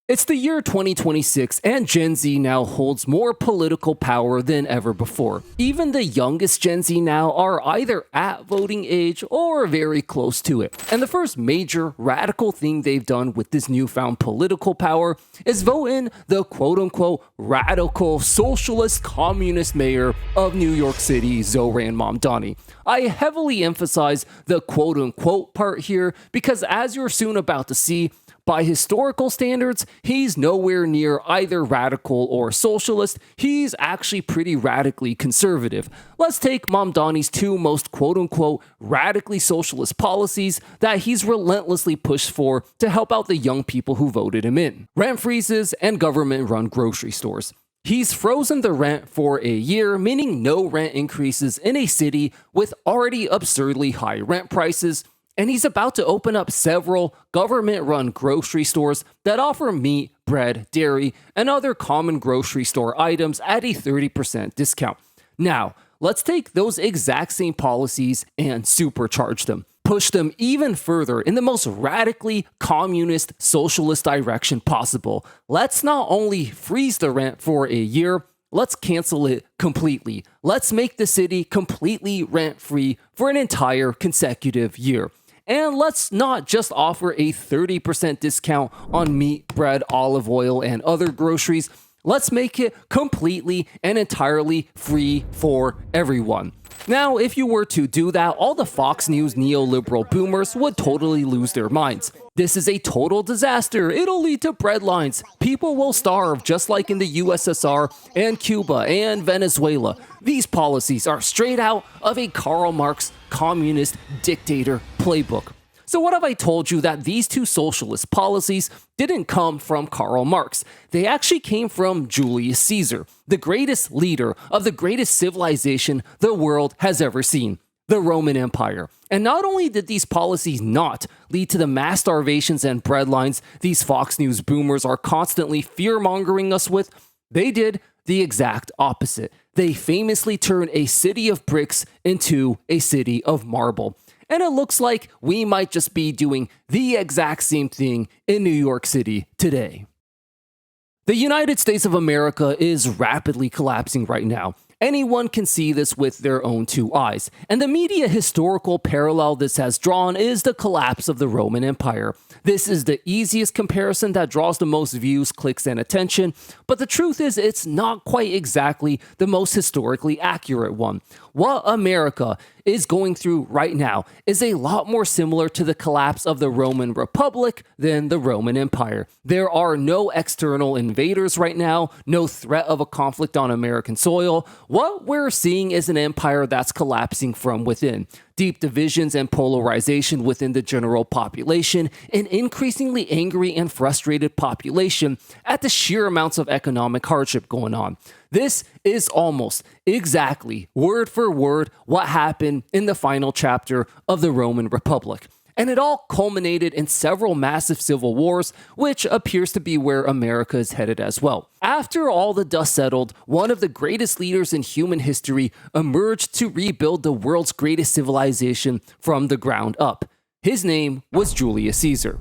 It's the year 2026, and Gen Z now holds more political power than ever before. Even the youngest Gen Z now are either at voting age or very close to it. And the first major radical thing they've done with this newfound political power is vote in the quote-unquote radical socialist communist mayor of New York City, Zohran Mamdani. I heavily emphasize the quote-unquote part here because, as you're soon about to see, by historical standards, he's nowhere near either radical or socialist. He's actually pretty radically conservative. Let's take Mamdani's two most quote-unquote radically socialist policies that he's relentlessly pushed for to help out the young people who voted him in: rent freezes and government-run grocery stores. He's frozen the rent for a year, meaning no rent increases in a city with already absurdly high rent prices. And he's about to open up several government-run grocery stores that offer meat, bread, dairy, and other common grocery store items at a 30% discount. Now, let's take those exact same policies and supercharge them. Push them even further in the most radically communist, socialist direction possible. Let's not only freeze the rent for a year, let's cancel it completely. Let's make the city completely rent-free for an entire consecutive year. And let's not just offer a 30% discount on meat, bread, olive oil, and other groceries. Let's make it completely and entirely free for everyone. Now, if you were to do that, all the Fox News neoliberal boomers would totally lose their minds. This is a total disaster. It'll lead to breadlines. People will starve just like in the USSR and Cuba and Venezuela. These policies are straight out of a Karl Marx communist dictator playbook. So what have I told you that these two socialist policies didn't come from Karl Marx? They actually came from Julius Caesar, the greatest leader of the greatest civilization the world has ever seen, the Roman Empire. And not only did these policies not lead to the mass starvations and breadlines these Fox News boomers are constantly fear-mongering us with, they did the exact opposite. They famously turned a city of bricks into a city of marble. And it looks like we might just be doing the exact same thing in New York City today. The United States of America is rapidly collapsing right now. Anyone can see this with their own two eyes. And the media historical parallel this has drawn is the collapse of the Roman Empire. This is the easiest comparison that draws the most views, clicks, and attention, but the truth is it's not quite exactly the most historically accurate one. What America is going through right now is a lot more similar to the collapse of the Roman Republic than the Roman Empire. There are no external invaders right now, no threat of a conflict on American soil. What we're seeing is an empire that's collapsing from within. Deep divisions and polarization within the general population, an increasingly angry and frustrated population at the sheer amounts of economic hardship going on. This is almost exactly word for word what happened in the final chapter of the Roman Republic. And it all culminated in several massive civil wars, which appears to be where America is headed as well. After all the dust settled, one of the greatest leaders in human history emerged to rebuild the world's greatest civilization from the ground up. His name was Julius Caesar.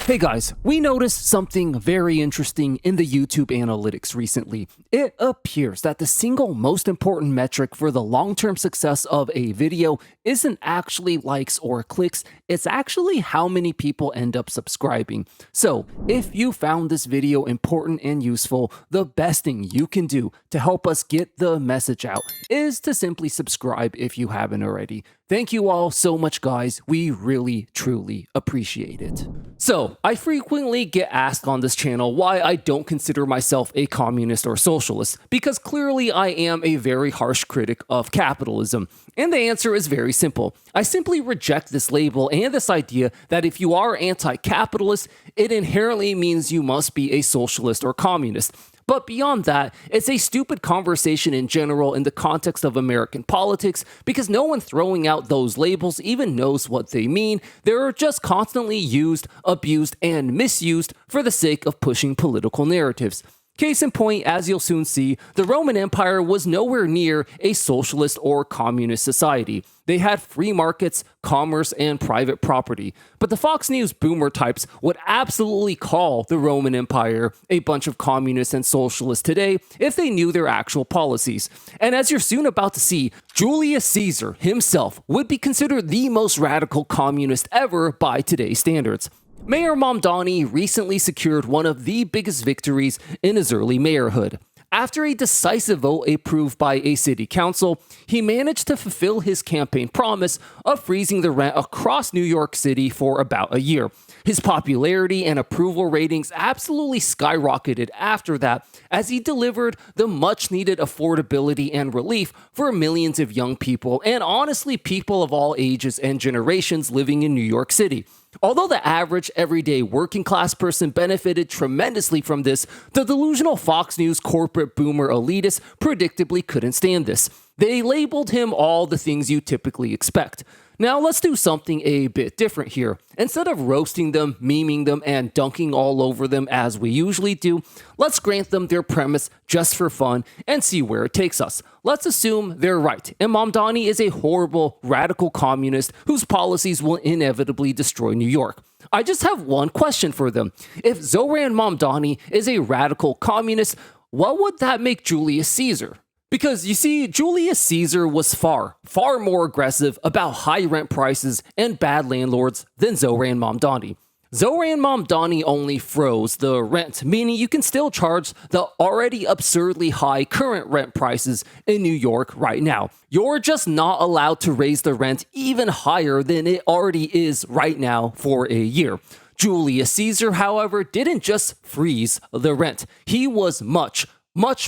Hey guys, we noticed something very interesting in the YouTube analytics recently. It appears that the single most important metric for the long-term success of a video isn't actually likes or clicks, it's actually how many people end up subscribing. So, if you found this video important and useful, the best thing you can do to help us get the message out is to simply subscribe if you haven't already. Thank you all so much, guys. We really, truly appreciate it. So, I frequently get asked on this channel why I don't consider myself a communist or socialist, because clearly I am a very harsh critic of capitalism. And the answer is very simple. I simply reject this label and this idea that if you are anti-capitalist, it inherently means you must be a socialist or communist. But beyond that, it's a stupid conversation in general in the context of American politics because no one throwing out those labels even knows what they mean. They're just constantly used, abused, and misused for the sake of pushing political narratives. Case in point, as you'll soon see, the Roman Empire was nowhere near a socialist or communist society. They had free markets, commerce, and private property. But the Fox News boomer types would absolutely call the Roman Empire a bunch of communists and socialists today if they knew their actual policies. And as you're soon about to see, Julius Caesar himself would be considered the most radical communist ever by today's standards. Mayor Mamdani recently secured one of the biggest victories in his early mayorhood. After a decisive vote approved by a city council, he managed to fulfill his campaign promise of freezing the rent across New York City for about a year. His popularity and approval ratings absolutely skyrocketed after that, as he delivered the much-needed affordability and relief for millions of young people, and honestly people of all ages and generations living in New York City. Although the average, everyday working-class person benefited tremendously from this, the delusional Fox News corporate boomer elitists predictably couldn't stand this. They labeled him all the things you typically expect. Now let's do something a bit different here. Instead of roasting them, memeing them, and dunking all over them as we usually do, let's grant them their premise just for fun and see where it takes us. Let's assume they're right, and Mamdani is a horrible, radical communist whose policies will inevitably destroy New York. I just have one question for them. If Zohran Mamdani is a radical communist, what would that make Julius Caesar? Because, you see, Julius Caesar was far more aggressive about high rent prices and bad landlords than Zohran Mamdani. Zohran Mamdani only froze the rent, meaning you can still charge the already absurdly high current rent prices in New York right now. You're just not allowed to raise the rent even higher than it already is right now for a year. Julius Caesar, however, didn't just freeze the rent. He was much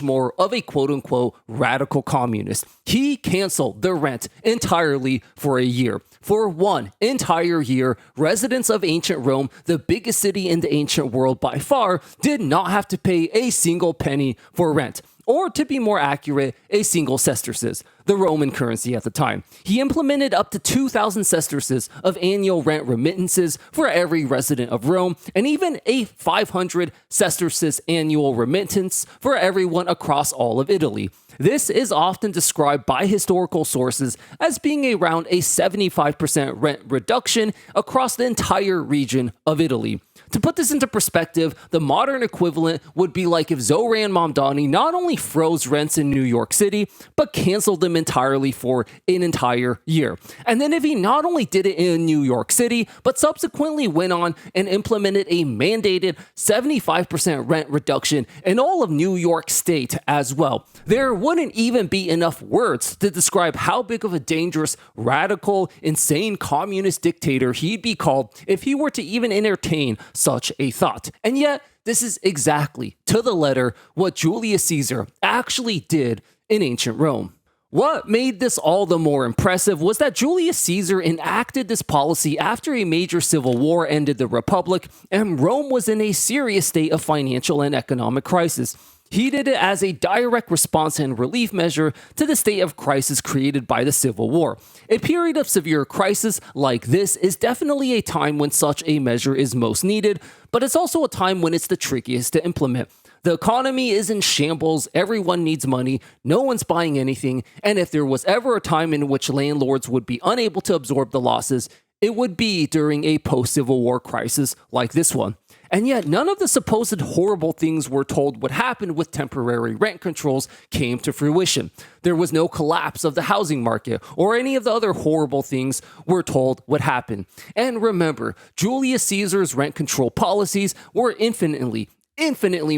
more of a quote-unquote radical communist. He canceled the rent entirely for a year. For one entire year, residents of ancient Rome, the biggest city in the ancient world by far, did not have to pay a single penny for rent. Or, to be more accurate, a single sesterces, the Roman currency at the time. He implemented up to 2,000 sesterces of annual rent remittances for every resident of Rome, and even a 500 sesterces annual remittance for everyone across all of Italy. This is often described by historical sources as being around a 75% rent reduction across the entire region of Italy. To put this into perspective, the modern equivalent would be like if Zohran Mamdani not only froze rents in New York City, but canceled them entirely for an entire year. And then if he not only did it in New York City, but subsequently went on and implemented a mandated 75% rent reduction in all of New York State as well. There wouldn't even be enough words to describe how big of a dangerous, radical, insane communist dictator he'd be called if he were to even entertain such a thought. And yet, this is exactly, to the letter, what Julius Caesar actually did in ancient Rome. What made this all the more impressive was that Julius Caesar enacted this policy after a major civil war ended the Republic, and Rome was in a serious state of financial and economic crisis. He did it as a direct response and relief measure to the state of crisis created by the Civil War. A period of severe crisis like this is definitely a time when such a measure is most needed, but it's also a time when it's the trickiest to implement. The economy is in shambles, everyone needs money, no one's buying anything, and if there was ever a time in which landlords would be unable to absorb the losses, it would be during a post-Civil War crisis like this one. And yet, none of the supposed horrible things we're told would happen with temporary rent controls came to fruition. There was no collapse of the housing market or any of the other horrible things we're told would happen. And remember, Julius Caesar's rent control policies were infinitely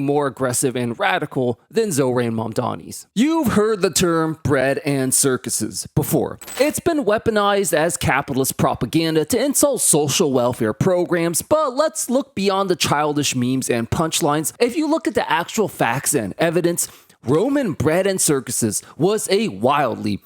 more aggressive and radical than Zohran Mamdani's. You've heard the term bread and circuses before. It's been weaponized as capitalist propaganda to insult social welfare programs, but let's look beyond the childish memes and punchlines. If you look at the actual facts and evidence, Roman bread and circuses was a wildly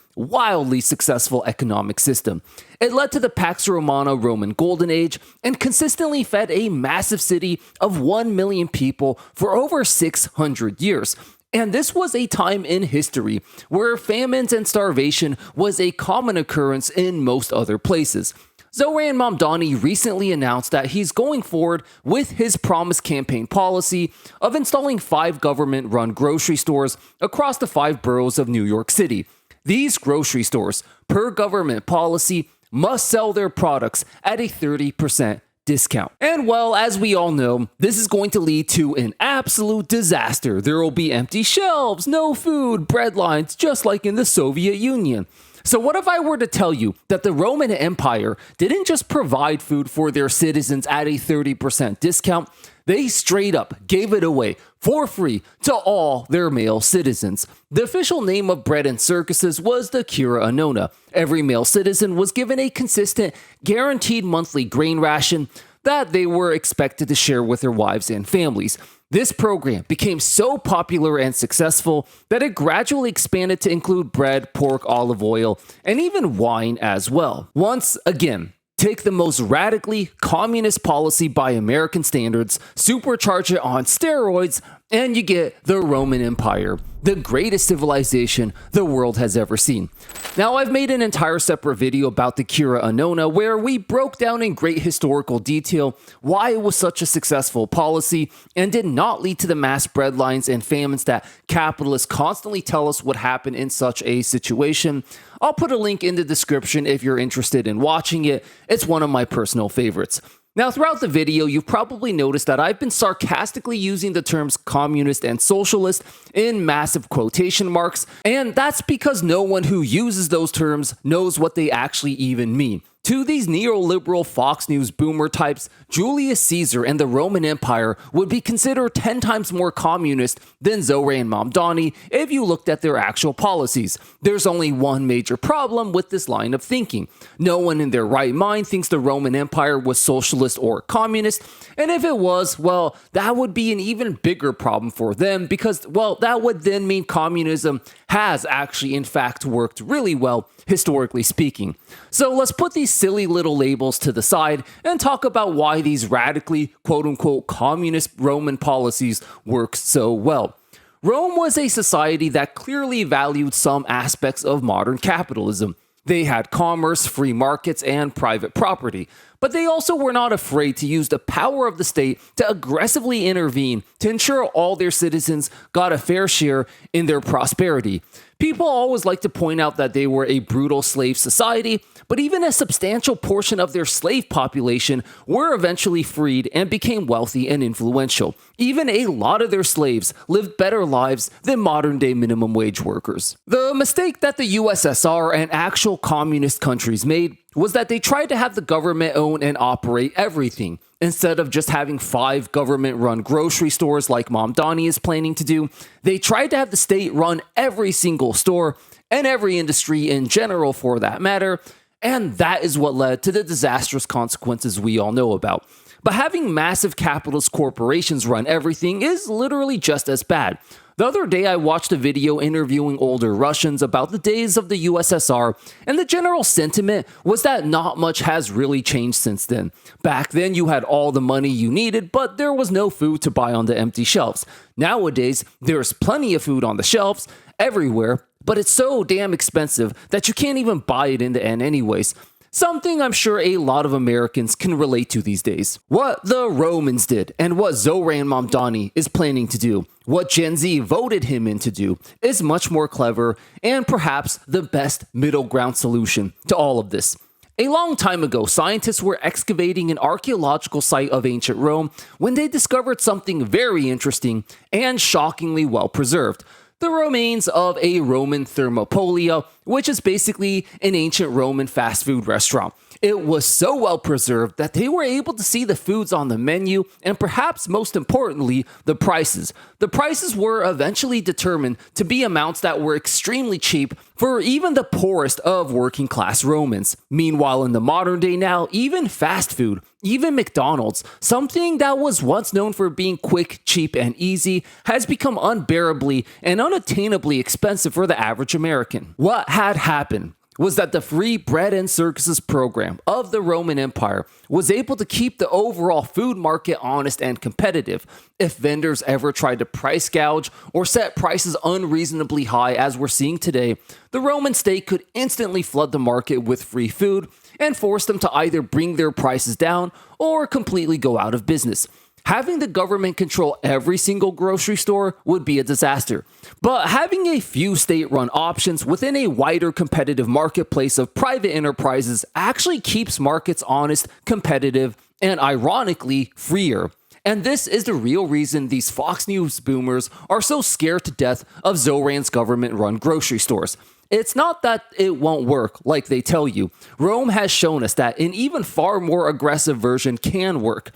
successful economic system. It led to the Pax Romana Roman Golden Age and consistently fed a massive city of 1 million people for over 600 years. And this was a time in history where famines and starvation was a common occurrence in most other places. Zohran Mamdani recently announced that he's going forward with his promised campaign policy of installing 5 government-run grocery stores across the 5 boroughs of New York City. These grocery stores, per government policy, must sell their products at a 30% discount. And well, as we all know, this is going to lead to an absolute disaster. There will be empty shelves, no food, bread lines, just like in the Soviet Union. So what if I were to tell you that the Roman Empire didn't just provide food for their citizens at a 30% discount, they straight up gave it away for free to all their male citizens. The official name of bread and circuses was the Cura Annonae. Every male citizen was given a consistent, guaranteed monthly grain ration that they were expected to share with their wives and families. This program became so popular and successful that it gradually expanded to include bread, pork, olive oil, and even wine as well. Once again, take the most radically communist policy by American standards, supercharge it on steroids, and you get the Roman Empire, the greatest civilization the world has ever seen. Now, I've made an entire separate video about the Cura Annonae where we broke down in great historical detail why it was such a successful policy and did not lead to the mass breadlines and famines that capitalists constantly tell us would happen in such a situation. I'll put a link in the description if you're interested in watching it. It's one of my personal favorites. Now, throughout the video, you've probably noticed that I've been sarcastically using the terms communist and socialist in massive quotation marks, and that's because no one who uses those terms knows what they actually even mean. To these neoliberal Fox News boomer types, Julius Caesar and the Roman Empire would be considered 10 times more communist than Zohran Mamdani if you looked at their actual policies. There's only one major problem with this line of thinking. No one in their right mind thinks the Roman Empire was socialist or communist, and if it was, well, that would be an even bigger problem for them because, well, that would then mean communism has actually in fact worked really well, historically speaking. So let's put these silly little labels to the side and talk about why these radically quote-unquote communist Roman policies work so well. Rome was a society that clearly valued some aspects of modern capitalism. They had commerce, free markets, and private property. But they also were not afraid to use the power of the state to aggressively intervene to ensure all their citizens got a fair share in their prosperity. People always like to point out that they were a brutal slave society, but even a substantial portion of their slave population were eventually freed and became wealthy and influential. Even a lot of their slaves lived better lives than modern-day minimum wage workers. The mistake that the USSR and actual communist countries made was that they tried to have the government own and operate everything. Instead of just having 5 government-run grocery stores like Mamdani is planning to do, they tried to have the state run every single store and every industry in general for that matter, and that is what led to the disastrous consequences we all know about. But having massive capitalist corporations run everything is literally just as bad. The other day, I watched a video interviewing older Russians about the days of the USSR, and the general sentiment was that not much has really changed since then. Back then, you had all the money you needed, but there was no food to buy on the empty shelves. Nowadays, there's plenty of food on the shelves, everywhere, but it's so damn expensive that you can't even buy it in the end anyways. Something I'm sure a lot of Americans can relate to these days. What the Romans did and what Zohran Mamdani is planning to do, what Gen Z voted him in to do, is much more clever and perhaps the best middle ground solution to all of this. A long time ago, scientists were excavating an archaeological site of ancient Rome when they discovered something very interesting and shockingly well preserved. The remains of a Roman thermopolia, which is basically an ancient Roman fast food restaurant. It was so well preserved that they were able to see the foods on the menu and perhaps most importantly, the prices. The prices were eventually determined to be amounts that were extremely cheap for even the poorest of working class Romans. Meanwhile, in the modern day now, even fast food, even McDonald's, something that was once known for being quick, cheap, and easy, has become unbearably and unattainably expensive for the average American. What had happened was that the free bread and circuses program of the Roman Empire was able to keep the overall food market honest and competitive. If vendors ever tried to price gouge or set prices unreasonably high as we're seeing today, the Roman state could instantly flood the market with free food and force them to either bring their prices down or completely go out of business. Having the government control every single grocery store would be a disaster, but having a few state-run options within a wider competitive marketplace of private enterprises actually keeps markets honest, competitive, and ironically, freer. And this is the real reason these Fox News boomers are so scared to death of Zohran's government-run grocery stores. It's not that it won't work like they tell you. Rome has shown us that an even far more aggressive version can work.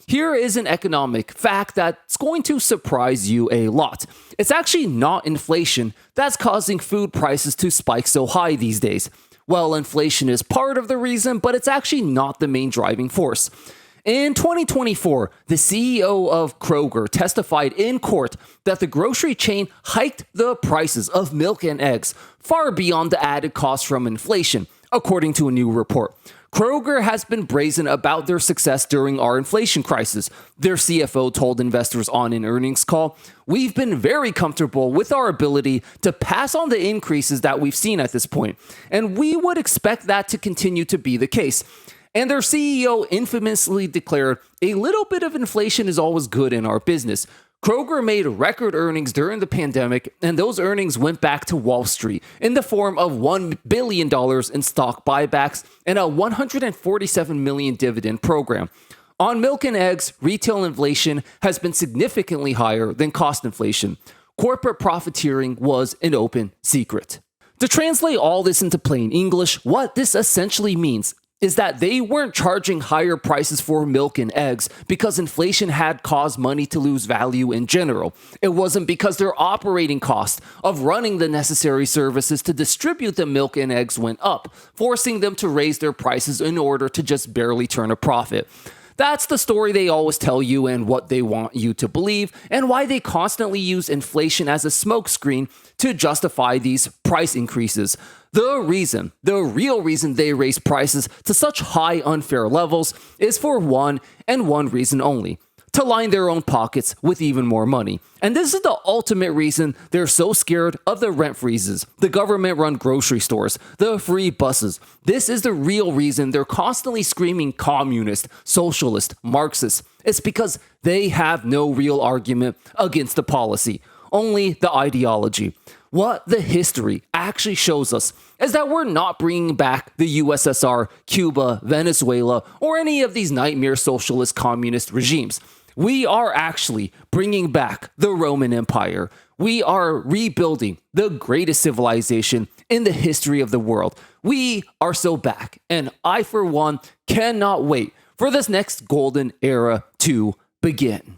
Here is an economic fact that's going to surprise you a lot. It's actually not inflation that's causing food prices to spike so high these days. Well, inflation is part of the reason, but it's actually not the main driving force. In 2024, the CEO of Kroger testified in court that the grocery chain hiked the prices of milk and eggs far beyond the added cost from inflation, according to a new report. Kroger has been brazen about their success during our inflation crisis. Their CFO told investors on an earnings call, "We've been very comfortable with our ability to pass on the increases that we've seen at this point, and we would expect that to continue to be the case." And their CEO infamously declared, "A little bit of inflation is always good in our business." Kroger made record earnings during the pandemic, and those earnings went back to Wall Street in the form of $1 billion in stock buybacks and a $147 million dividend program. On milk and eggs, retail inflation has been significantly higher than cost inflation. Corporate profiteering was an open secret. To translate all this into plain English, what this essentially means is that they weren't charging higher prices for milk and eggs because inflation had caused money to lose value in general. It wasn't because their operating cost of running the necessary services to distribute the milk and eggs went up, forcing them to raise their prices in order to just barely turn a profit. That's the story they always tell you and what they want you to believe, and why they constantly use inflation as a smokescreen to justify these price increases. The real reason they raise prices to such high unfair levels is for one and one reason only: to line their own pockets with even more money. And this is the ultimate reason they're so scared of the rent freezes, the government-run grocery stores, the free buses. This is the real reason they're constantly screaming communist, socialist, Marxist. It's because they have no real argument against the policy, only the ideology. What the history actually shows us is that we're not bringing back the USSR, Cuba, Venezuela, or any of these nightmare socialist communist regimes. We are actually bringing back the Roman Empire. We are rebuilding the greatest civilization in the history of the world. We are so back, and I, for one, cannot wait for this next golden era to begin.